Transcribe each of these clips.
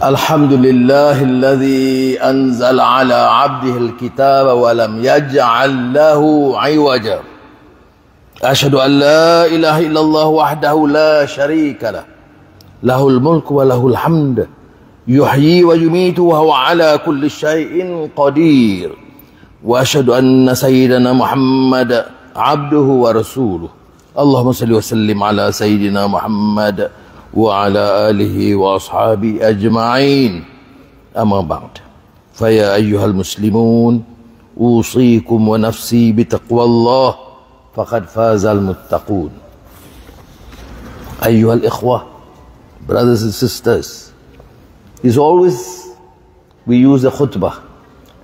الحمد لله الذي أنزل على عبده الكتاب ولم يجعل له عوجا أشهد أن لا إله إلا الله وحده لا شريك له له الملك وله الحمد يحيي ويميت وهو على كل شيء قدير وأشهد أن سيدنا محمد عبده ورسوله اللهم صل وسلم على سيدنا محمد وعلى آله وأصحابه أجمعين أما بعد فيا أيها المسلمون أوصيكم ونفسي بتقوى الله فقد فاز المتقون. أيها الإخوة, brothers and sisters, is always we use the khutbah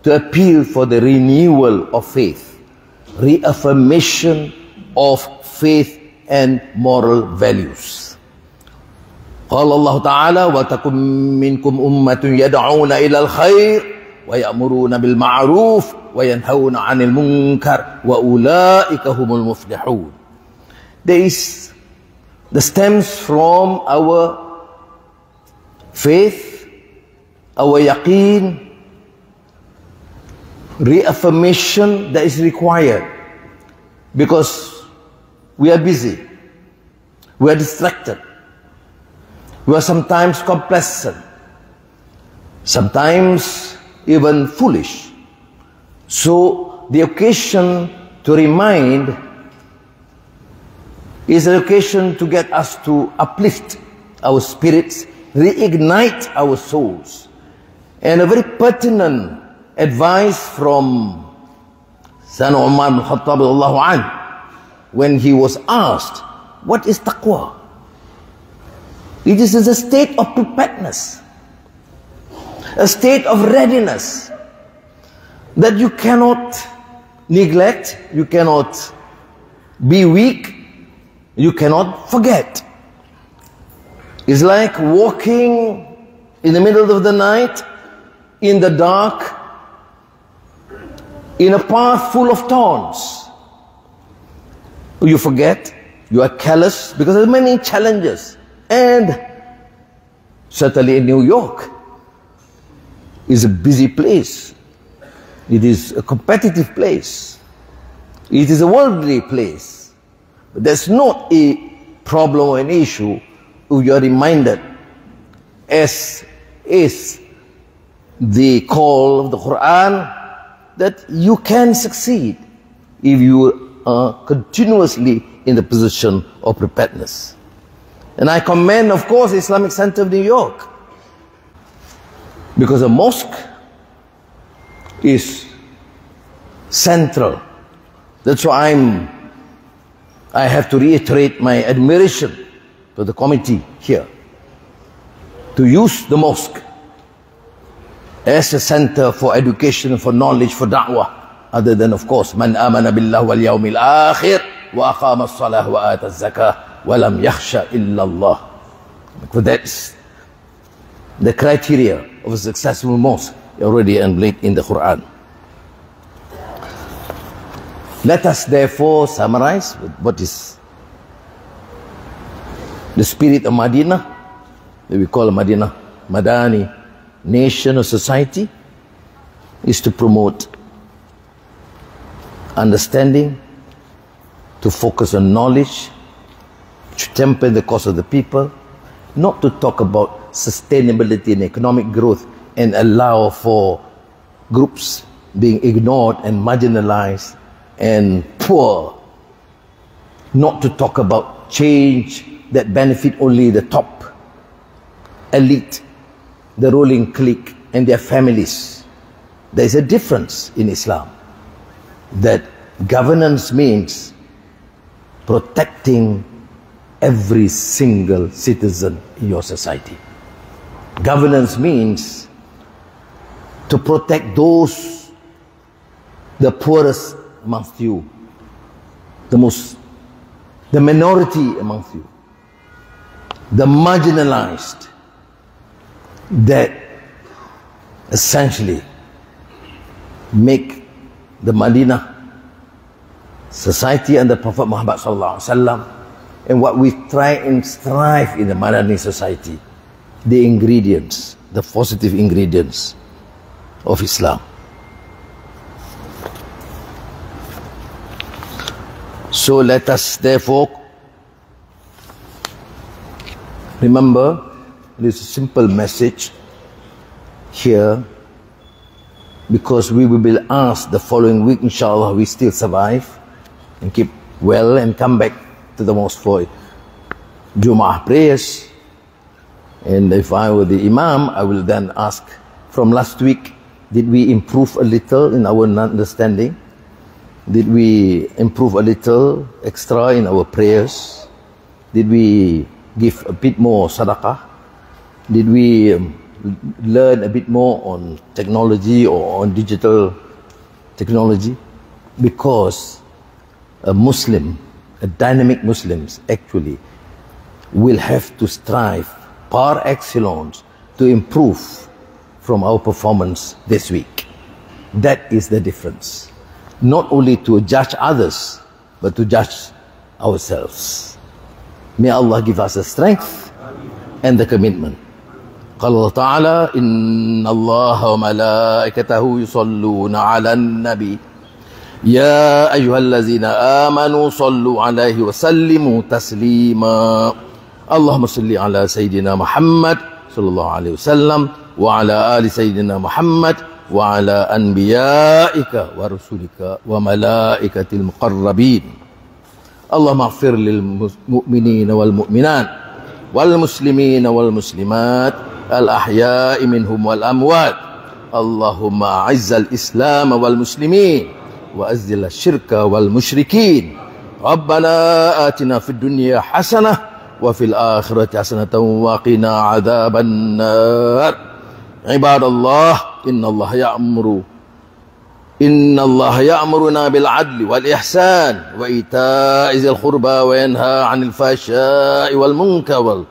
to appeal for the renewal of faith, reaffirmation of faith and moral values. قال الله تعالى وتكن منكم أمة يدعون إلى الخير ويأمرون بالمعروف وينهون عن المنكر وأولئك هم المفلحون. This stems from our faith, our yaqeen, reaffirmation that is required because we are busy, we are distracted. We are sometimes complacent, sometimes even foolish. So the occasion to remind is an occasion to get us to uplift our spirits, reignite our souls. And a very pertinent advice from Sayyidina Umar ibn Khattab when he was asked, what is taqwa? It is a state of preparedness, a state of readiness that you cannot neglect, you cannot be weak, you cannot forget. It's like walking in the middle of the night, in the dark, in a path full of thorns. You forget, you are careless because there are many challenges. And certainly in New York is a busy place. It is a competitive place. It is a worldly place. But there's not a problem or an issue, you are reminded, as is the call of the Quran, that you can succeed if you are continuously in the position of preparedness. And I commend, of course, the Islamic Center of New York, because a mosque is central. That's why I have to reiterate my admiration to the committee here to use the mosque as a center for education, for knowledge, for da'wah, other than, of course, man amana billah wal yawmil akhir wa aqama as-salah wa ata az-zakah wa lam yakhsha illa Allah. Because that's the criteria of a successful mosque already embedded in the Quran. Let us therefore summarize what is the spirit of Madinah, that we call Madinah, Madani, nation or society, is to promote understanding, to focus on knowledge, to temper the cause of the people, not to talk about sustainability and economic growth and allow for groups being ignored and marginalized and poor, not to talk about change that benefit only the top elite, the ruling clique and their families. There is a difference in Islam, that governance means protecting every single citizen in your society. Governance means to protect those, the poorest amongst you, the minority amongst you, the marginalized, that essentially make the Madinah society under Prophet Muhammad sallallahu alaihi wasallam, and what we try and strive in the Madani society, the ingredients, the positive ingredients of Islam. So let us therefore remember this simple message here, because we will be asked the following week, inshallah, we still survive and keep well and come back to the mosque for Jum'at prayers. And if I were the Imam, I will then ask, from last week, did we improve a little in our understanding? Did we improve a little extra in our prayers? Did we give a bit more sadaqah? Did we learn a bit more on technology or on digital technology? Because a Muslim, a dynamic Muslims actually will have to strive par excellence to improve from our performance this week. That is the difference. Not only to judge others, but to judge ourselves. May Allah give us the strength and the commitment. قال الله تعالى إن الله وملائكته يصلون على النبي يا أيها الذين آمنوا صلوا عليه وسلموا تسليما اللهم صل على سيدنا محمد صلى الله عليه وسلم وعلى آل سيدنا محمد وعلى أنبيائك ورسلك وملائكة المقربين اللهم اغفر للمؤمنين والمؤمنات والمسلمين والمسلمات الأحياء منهم والأموات اللهم أعز الإسلام والمسلمين وأذل الشرك والمشركين ربنا آتنا في الدنيا حسنة وفي الآخرة حسنة وقنا عذاب النار عباد الله إن الله يأمرنا بالعدل والإحسان وإيتاء ذي القربى وينهى عن الفحشاء والمنكر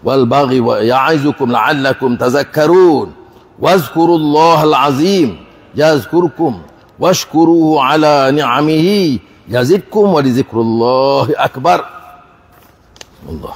والبغي ويعظكم لعلكم تذكرون واذكروا الله العظيم يذكركم واشكروه على نعمه يزدكم ولذكر الله أكبر الله